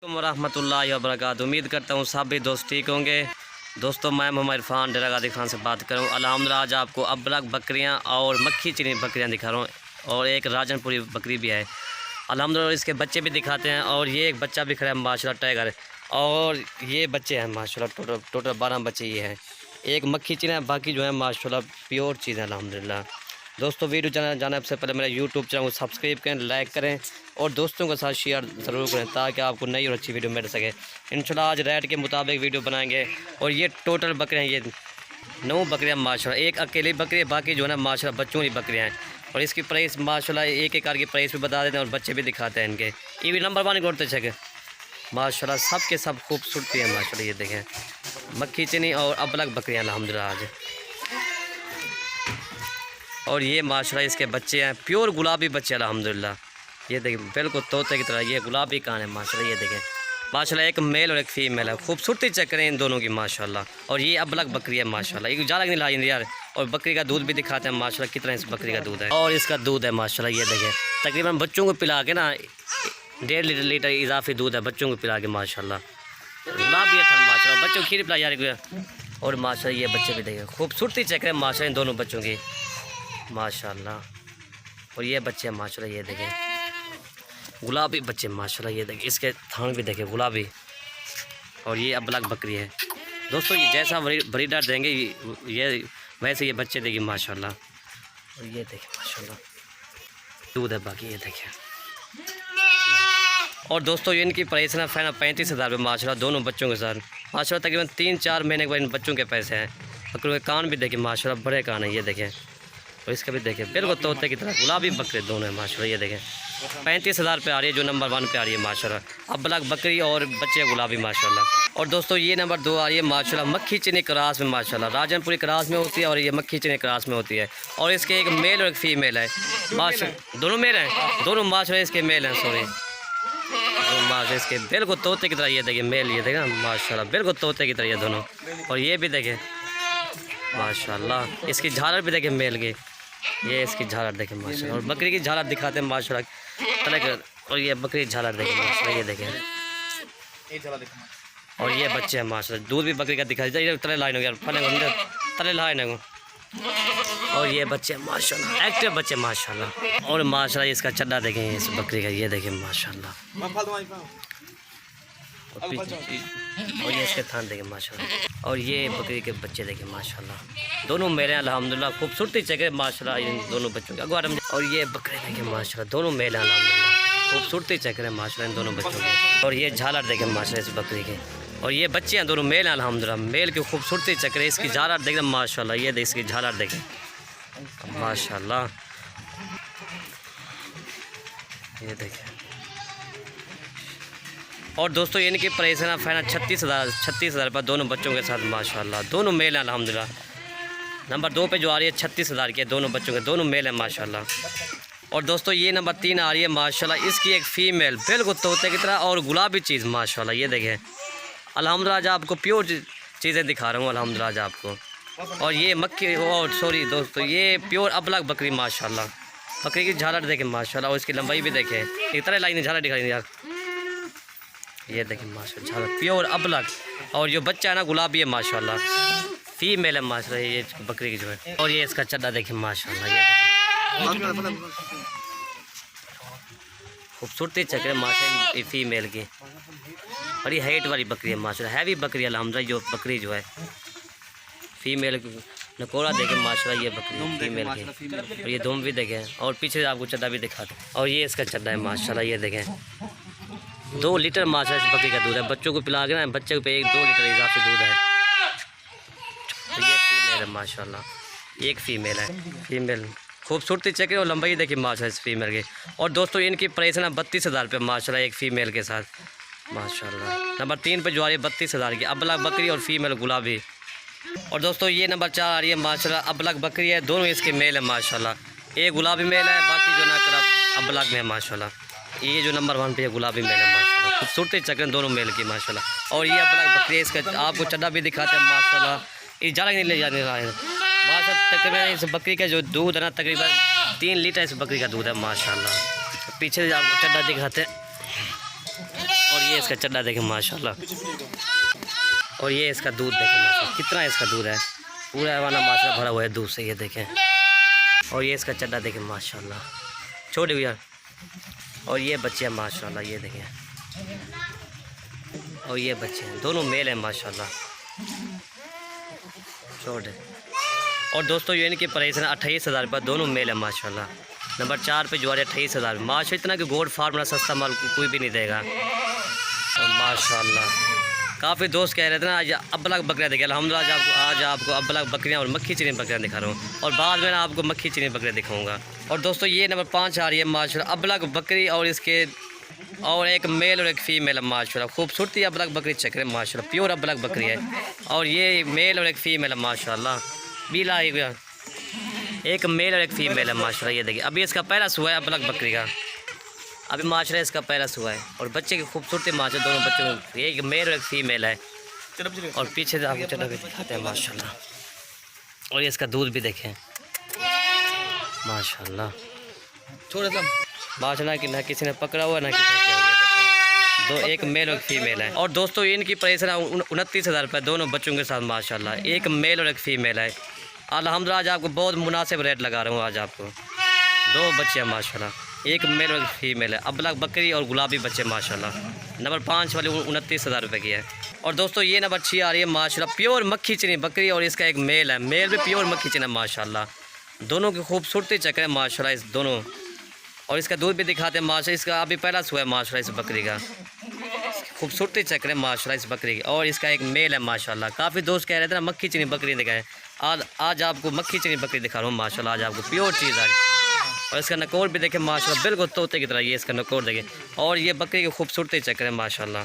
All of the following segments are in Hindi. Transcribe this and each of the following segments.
वरहमतुल्लाहि वबरकातुहू। उम्मीद करता हूँ सब भी दोस्त ठीक होंगे। दोस्तों मैं मोहम्मद इरफान डेरा गाजी खान से बात करूँ। अल्हम्दुलिल्लाह आज आपको अबलग बकरियाँ और मक्खी चीनी बकरियाँ दिखा रहा हूँ और एक राजनपुरी बकरी भी है अल्हम्दुलिल्लाह। इसके बच्चे भी दिखाते हैं और ये एक बच्चा भी खड़ा है माशाल्लाह टाइगर। और ये बच्चे हैं माशाल्लाह टोटल 12 बच्चे ये हैं। एक मक्खी चीनी है, बाकी जो है माशाल्लाह प्योर चीज़ है अल्हम्दुलिल्लाह। दोस्तों वीडियो जाने से पहले मेरा यूट्यूब चैनल को सब्सक्राइब करें, लाइक करें और दोस्तों के साथ शेयर ज़रूर करें ताकि आपको नई और अच्छी वीडियो मिल सके। इंशाल्लाह आज रेट के मुताबिक वीडियो बनाएंगे। और ये टोटल बकरियाँ ये 9 बकरियाँ माशाल्लाह, एक अकेली बकरी है, बाकी जो है ना माशाल्लाह बच्चों की बकरियाँ हैं। और इसकी प्राइस माशाल्लाह एक एक की प्राइस भी बता देते हैं और बच्चे भी दिखाते हैं इनके। ये भी नंबर 1 करते छके माशाल्लाह, सब के सब खूबसूरती है माशाल्लाह। ये देखें मक्खी चीनी और अबलग बकरियाँ अल्हम्दुलिल्लाह आज। और ये माशाल्लाह इसके बच्चे हैं प्योर गुलाबी बच्चे अल्हम्दुलिल्लाह। ये देखें बिल्कुल तोते की तरह ये गुलाबी कान है माशाल्लाह। ये देखें माशाल्लाह एक मेल और एक फीमेल है, खूबसूरती चेक करें इन दोनों की माशाल्लाह। और ये अबलग बकरी है माशाल्लाह, ये ज़्यादा नहीं लाई यार। और बकरी का दूध भी दिखाते हैं माशाल्लाह कितना इस बकरी का दूध है। और इसका दूध है माशाल्लाह ये देखें तकरीबन बच्चों को पिला के ना 1.5 लीटर इजाफी दूध है बच्चों को पिला के माशाल्लाह। गुलाबी है था माशाल्लाह, बच्चों को खीर पिला यार। और माशाल्लाह ये बच्चे भी देखें खूबसूरती चेक करें माशाल्लाह इन दोनों बच्चों की माशाल्लाह। और ये बच्चे माशाल्लाह ये देखें गुलाबी बच्चे माशाल्लाह। ये देखें इसके थान भी देखें गुलाबी। और ये अबलग बकरी है दोस्तों, ये जैसा ब्रीडर देंगे ये वैसे ये बच्चे देगी माशाल्लाह। और ये देखें माशाल्लाह दूध है बाकी। ये देखें और दोस्तों ये इनकी प्राइस ना फाइनल 35,000 रुपये माशाल्लाह दोनों बच्चों के साथ माशाल्लाह। तकरीबन 3-4 महीने के बाद इन बच्चों के पैसे हैं। बकरों के कान भी देखें माशाल्लाह बड़े कान है। ये देखें और इसका भी देखें बिल्कुल तोते की तरह गुलाबी बकरे दोनों हैं माशाल्लाह। ये देखें 35,000 पे आ रही है जो नंबर 1 पे आ रही है माशाल्लाह अबलग बकरी और बच्चे गुलाबी माशाल्लाह। और दोस्तों ये नंबर 2 आ रही है माशाल्लाह मक्खी चीनी क्रास में माशाल्लाह, राजनपुरी क्रास में होती है और ये मक्खी चीनी क्रास में होती है। और इसके एक मेल और एक फीमेल है माशाल्लाह, दोनों मेल हैं दोनों माशाल्लाह इसके मेल हैं सॉरी माशाल्लाह इसके बिल्कुल तोते की तरह। ये देखें मेल ये देखें माशाल्लाह बिल्कुल तोते की तरह ये दोनों। और ये भी देखें माशाल्लाह इसकी झालर भी देखें मेल की, ये इसकी झालर देखें माशाल्लाह। और बकरी की झालर दिखाते हैं माशाल्लाह तलक। और ये बकरी झालर देखें माशाल्लाह। ये देखें और ये बच्चे हैं माशाल्लाह, दूध भी बकरी का दिखा दीजिए तले लाइन हो गया फले तले लाइन। और ये बच्चे माशाल्लाह एक्टिव बच्चे माशाल्लाह। और माशाल्लाह इसका चड्डा देखें इस बकरी का। ये देखें माशाल्लाह और ये इसके थान देखें माशाल्लाह। और ये बकरी के बच्चे देखें माशाल्लाह दोनों मेल हैं अल्हम्दुलिल्लाह, खूबसूरती चेक माशाल्लाह इन दोनों बच्चों का। और ये बकरे देखें माशाल्लाह दोनों मेल हैं अल्हम्दुलिल्लाह, खूबसूरती चेक माशाल्लाह इन दोनों बच्चों की। और ये झालर देखें माशाल्लाह इस बकरी के। और ये बच्चे हैं दोनों मेल हैं अल्हम्दुलिल्लाह, मेल की खूबसूरती चेक इसकी झालर देखें माशाल्लाह। ये इसकी झालर देखें माशाल्लाह। ये देखें और दोस्तों इनकी प्राइस है ना फाइनल 36,000 रुपये दोनों बच्चों के साथ माशाल्लाह, दोनों मेल हैं अल्हम्दुलिल्लाह। नंबर 2 पे जो आ रही है 36,000 की दोनों बच्चों के, दोनों मेल हैं माशाल्लाह। और दोस्तों ये नंबर 3 आ रही है माशाल्लाह, इसकी एक फ़ीमेल बिल्कुल तोते की तरह और गुलाबी चीज़ माशाल्लाह। ये देखें अल्हम्दुलिल्लाह आज आपको प्योर चीज़ें दिखा रहा हूँ अल्हम्दुलिल्लाह आज आपको। और ये मक्खी और सॉरी दोस्तों ये प्योर अबलग बकरी माशाल्लाह, बकरी की झालर देखें माशाल्लाह। और इसकी लंबाई भी देखें इस तरह लाइन झालर दिखा रही यार। ये देखें माशाल्लाह झालर प्योर अबलग। और जो बच्चा है ना गुलाबी है माशाल्लाह, फीमेल है माशाल्लाह ये बकरी की जो है। और ये इसका चड्डा देखें माशाल्लाह। ये देखें खूबसूरती चक्र माशाल्लाह फीमेल की। और ये हाइट वाली बकरी है माशाल्लाह, हैवी बकरी अल्हम्दुलिल्लाह जो बकरी जो है फीमेल नकोरा देखें माशाल्लाह ये बकरी फीमेल की। और ये दुम भी देखें और पीछे से आपको चड्डा भी दिखाते। और ये इसका चड्डा है माशाल्लाह। ये देखें 2 लीटर माशाल्लाह इस बकरी का दूध है, बच्चों को पिला के ना बच्चे पे 1-2 लीटर हिसाब से दूध है। तो ये फीमेल है माशाल्लाह, एक फ़ीमेल है फीमेल खूबसूरती चेक और लंबाई देखिए माशाल्लाह इस फीमेल की। और दोस्तों इनकी प्राइस है ना 32,000 रुपये माशाल्लाह एक फ़ीमेल के साथ माशाल्लाह। नंबर 3 पे जो आ रही है 32,000 की अबलग बकरी और फीमेल गुलाबी। और दोस्तों ये नंबर 4 आ रही है माशाल्लाह अबलग बकरी है, दोनों इसके मेल है माशाल्लाह। एक गुलाबी मेल है बाकी जो ना कर अबलग में है माशाल्लाह। ये जो नंबर 1 पे है गुलाबी मेल है माशाल्लाह, खूबसूरती चक्र दोनों मेल की माशाल्लाह। और ये अबलग बकरी है, इसका आपको चड्डा भी दिखाते हैं माशाल्लाह। ये ज़्यादा नहीं ले जाने रहा है माशाल्लाह। तकरीबन इस बकरी का जो दूध है ना तकरीबन 3 लीटर इस बकरी का दूध है माशाल्लाह। पीछे आपको चड्डा दिखाते हैं। और ये इसका चड्डा देखें माशाल्लाह। और ये इसका दूध देखें माशाल्लाह, कितना इसका दूध है, पूरा वाला माशाल्लाह भरा हुआ है दूध से, ये देखें। और ये इसका चड्डा देखें माशाल्लाह, छोटे भैया। और ये बच्चे हैं माशाल्लाह, ये देखें। और ये बच्चे हैं, दोनों मेल हैं माशाल्लाह, छोटे। और दोस्तों ये इनकी प्राइस है 28,000 रुपये, दोनों मेल है माशाल्लाह। नंबर 4 पे जुआरी 28,000 माशा, इतना कि गोड फार्म वाला सस्ता माल कोई भी नहीं देगा। और माशाल्लाह काफ़ी दोस्त कह रहे थे ना आज अब्बलक बकरियाँ देखे, अल्हम्दुलिल्लाह आज आपको अब्बलक बकरियाँ और मक्खी चीनी बकरियाँ दिखा रहा हूँ, और बाद में आपको मक्खी चीनी बकरियाँ दिखाऊँगा। और दोस्तों ये नंबर 5 आ रही है माशाल्लाह, अब्बलक बकरी, और इसके और एक मेल और एक फ़ीमेल है माशाल्लाह। खूबसूरती अब्बलक बकरी चेक रहे माशाल्लाह, प्योर अब्बलक बकरी है। और ये मेल और एक फ़ीमेल है माशाल्लाह, बीला एक मेल और एक फ़ीमेल है माशाल्लाह। ये देखिए अभी इसका पहला सुआ है अब्बलक बकरी का, अभी माशाल्लाह इसका पहला सुआ है। और बच्चे की खूबसूरती माशाल्लाह, दोनों बच्चों, एक मेल और एक फ़ीमेल है। और पीछे से आपको चला भी दिखाते हैं माशाल्लाह। और ये इसका दूध भी देखें माशाल्लाह, माशाल्लाह कि ना किसी ने पकड़ा हुआ ना किसी ने किया, ये देखें। दो, एक मेल और एक फ़ीमेल है। और दोस्तों इनकी प्राइस है 29,000 रुपये, दोनों बच्चों के साथ माशाल्लाह, एक मेल और एक फ़ीमेल है। अल्हम्दुलिल्लाह आज आपको बहुत मुनासिब रेट लगा रहा हूँ। आज आपको 2 बच्चे हैं माशाल्लाह, एक मेल और एक फ़ीमेल है, अब्बलक बकरी और गुलाबी बच्चे माशाल्लाह। नंबर 5 वाली 29,000 रुपये की है। और दोस्तों ये नंबर 6 आ रही है माशाल्लाह, प्योर मक्खी चीनी बकरी, और इसका एक मेल है, मेल भी प्योर मक्खी चीनी माशाल्लाह। दोनों की खूबसूरती चेक है माशाल्लाह इस दोनों। और इसका दूध भी दिखाते हैं माशाल्लाह, इसका अभी पहला सुआ है माशाल्लाह इस बकरी का, खूबसूरती चेक है माशाल्लाह इस बकरी की। और इसका एक मेल है माशाल्लाह। काफ़ी दोस्त कह रहे थे ना मक्खी चीनी बकरी दिखाएं, आज आपको मक्खी चीनी बकरी दिखा रहा हूँ माशाल्लाह, आज आपको प्योर चीज़ आ रही। और इसका नकोर भी देखें माशाल्लाह, बिल्कुल तोते की तरह ये इसका नकोर देखें। और ये बकरी की खूबसूरती चेक है माशाल्लाह।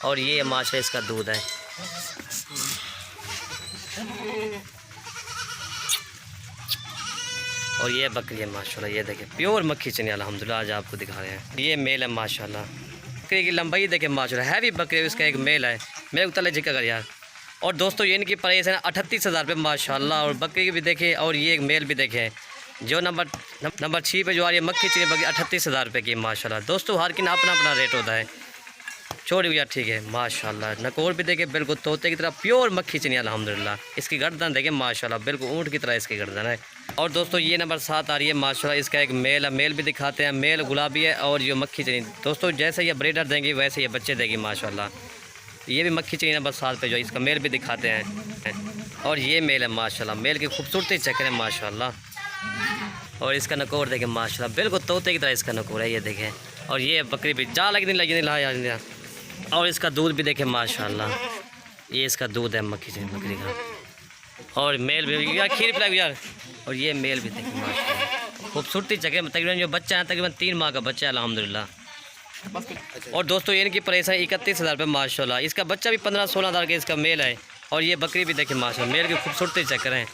और ये माशाल्लाह इसका दूध है। और ये बकरी है माशाल्लाह, ये देखें प्योर मक्खी चीनी अल्हम्दुलिल्लाह आज आपको दिखा रहे हैं। ये मेल है माशाल्लाह, बकरी की लंबाई देखें माशाल्लाह, हैवी बकरी है, इसका एक मेल है। मेरे को तले जिक्र कर यार। और दोस्तों ये इनकी प्राइस है 38,000 रुपये माशाल्लाह। और बकरी की भी देखें, और ये एक मेल भी देखें। जो नंबर 6 पे जो आ रही है मक्खी चीनी बकरी 38,000 रुपये की माशाल्लाह। दोस्तों हर की ना अपना अपना रेट होता है, छोड़ी भैया ठीक है माशाल्लाह। नकोर भी देखें बिल्कुल तोते की तरह, प्योर मक्खी चीनी अल्हम्दुलिल्लाह। इसकी गर्दन देखें माशाल्लाह, बिल्कुल ऊँट की तरह इसकी गर्दन है। और दोस्तों ये नंबर 7 आ रही है माशाल्लाह, इसका एक मेल है, मेल भी दिखाते हैं, मेल गुलाबी है। और ये मक्खी चीनी दोस्तों जैसे ये ब्रीडर देंगी वैसे ये बच्चे देगी माशाल्लाह। ये भी मक्खी चीनी नंबर 7 पे जो इसका मेल भी दिखाते हैं। और ये मेल है माशाल्लाह, मेल की खूबसूरती चेक है माशाल्लाह। और इसका नकोर देखें माशाल्लाह, बिल्कुल तोते की तरह इसका नकोर है, ये देखें। और ये बकरी भी जा लगी नहीं ला। और इसका दूध भी देखें माशाल्लाह, ये इसका दूध है मक्खी चीनी बकरी का। और मेल भी यार खीर पिला यार। और ये मेल भी देखें माशाल्लाह, खूबसूरती जगह तकरीबन जो बच्चा है तकरीबन 3 माह का बच्चा है अल्हम्दुलिल्लाह। और दोस्तों ये इनकी प्राइस है 31,000 रुपये माशाल्लाह। इसका बच्चा भी 15-16 हज़ार का इसका मेल है। और ये बकरी भी देखें माशाल्लाह, मेल की खूबसूरती चेक करें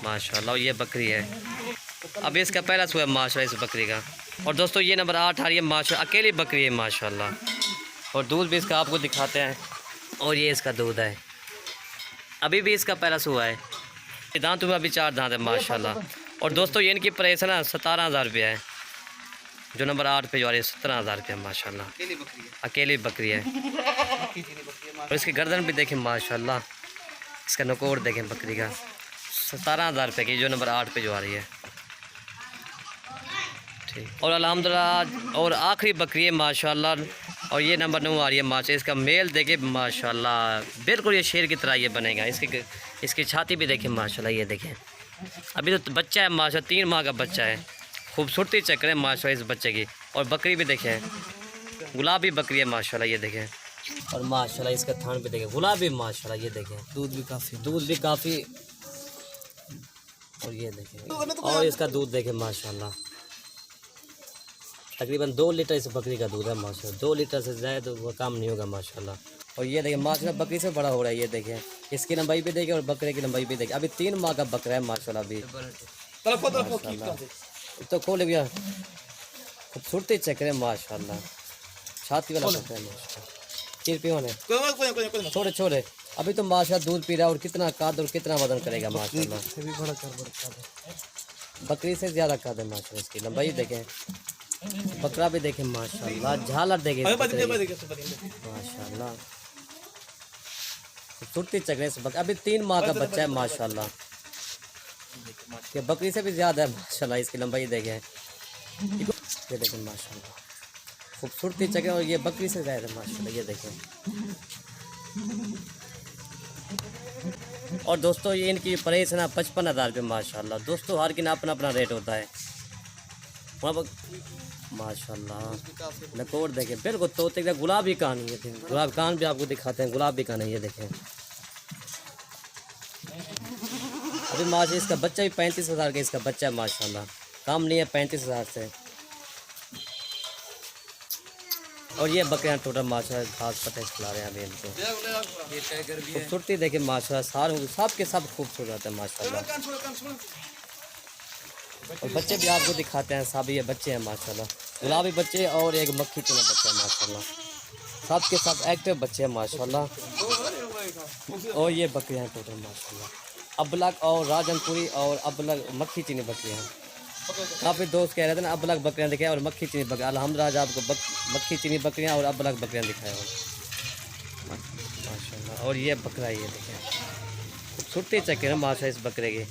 माशाल्लाह। और ये बकरी है, अब इसका पहला सुआ है माशाल्लाह इस बकरी का। और दोस्तों ये नंबर 8 आ रही है माशाल्लाह, अकेली बकरी है माशाल्लाह। और दूध भी इसका आपको दिखाते हैं। और ये इसका दूध है, अभी भी इसका पहला सुआ है, दांत में अभी 4 दांत है माशाल्लाह। और दोस्तों ये इनकी प्राइस है ना 17,000 रुपये है। जो नंबर 8 पे जो आ रही है 17,000 रुपये माशाल्लाह, अकेली बकरी है। और इसकी गर्दन भी देखें माशाल्लाह, इसका नकोर देखें बकरी का, 17,000 रुपये की जो नंबर 8 पे जो आ रही है ठीक। और अल्हम्दुलिल्लाह और आखिरी बकरी है माशाल्लाह। और ये नंबर 9 आ रही है माशाल्लाह, इसका मेल देखे माशाल्लाह, बिल्कुल ये शेर की तरह ये बनेगा। इसकी छाती भी देखें माशाल्लाह, ये देखें अभी तो बच्चा है माशाल्लाह, 3 माह का बच्चा है। खूबसूरती चेक करें माशाल्लाह इस बच्चे की। और बकरी भी देखें, गुलाबी बकरी है माशाल्लाह, ये देखें। और माशाल्लाह इसका थान भी देखें गुलाबी माशाल्लाह, ये देखें दूध भी काफ़ी। और ये देखें, और इसका दूध देखें माशाल्लाह, तकरीबन 2 लीटर इस बकरी का दूध है माशाल्लाह। 2 लीटर से ज़्यादा तो वो काम नहीं होगा माशाल्लाह। और ये देखें माशाल्लाह बकरी से बड़ा हो रहा है, ये देखें इसकी लंबाई भी देखें और बकरे की लंबाई भी देखें। अभी 3 माह का बकरा है माशाल्लाह अभी। तो खोले भैया, खूबसूरती चेक करें माशाल्लाह, छाती वाला बकरा है माशाल्लाह। चीर पी होने छोटे अभी तो माशाल्लाह दूध पी रहा है। और कितना काद और कितना वजन करेगा माशाल्लाह, बकरी से ज़्यादा काद है माशाल्लाह। इसकी लंबाई देखें, बकरा भी देखे माशाल्लाह, झालर देखे माशाल्लाह, खूबसूरती चेक करें इस बकरा। अभी 3 माह का बच्चा है माशाल्लाह, ये बकरी से भी ज़्यादा है माशाल्लाह, इसकी लंबाई देखें, ये देखें माशाल्लाह, खूबसूरती चेक, और ये बकरी से ज़्यादा है माशाल्लाह, ये देखें। और दोस्तों ये इनकी प्राइस है ना 55,000 रुपये माशाल्लाह। दोस्तों हर की ना अपना अपना रेट होता है। माशाल्लाह नकोर देखें, बिल्कुल तोते का गुलाबी कान, ये गुलाब कान भी आपको दिखाते हैं, गुलाबी कान है, ये देखें। अभी माशा इसका बच्चा भी 35,000 का इसका बच्चा है माशाल्लाह, काम नहीं है 35,000 से। और ये बकरियां टोटल माशा घास पत्ते खिला रहे हैं अभी इनको। खूबसूरती देखें माशा, सारे सब के सब खूबसूरत है माशाल्लाह। और बच्चे भी आपको दिखाते हैं, सब ये बच्चे हैं माशाल्लाह, गुलाबी बच्चे और एक मक्खी चुने बच्चे हैं माशाल्लाह, सब के सब एक्टिव बच्चे हैं माशाल्लाह। और ये बकरियां हैं टोटल माशाल्लाह, अबलग और राजनपुरी और अबलग मक्खी चीनी बकरियां हैं। काफ़ी दोस्त कह रहे थे ना अबलग बकरियां दिखाए और मक्खी चीनी बकरियां, अल्हम्दुलिल्लाह आज आपको मक्खी चीनी बकरियां और अबलग बकरियां दिखाए हो माशाल्लाह। और ये बकरा ये देखें, खूबसूरती चेक करें माशा इस बकरे की।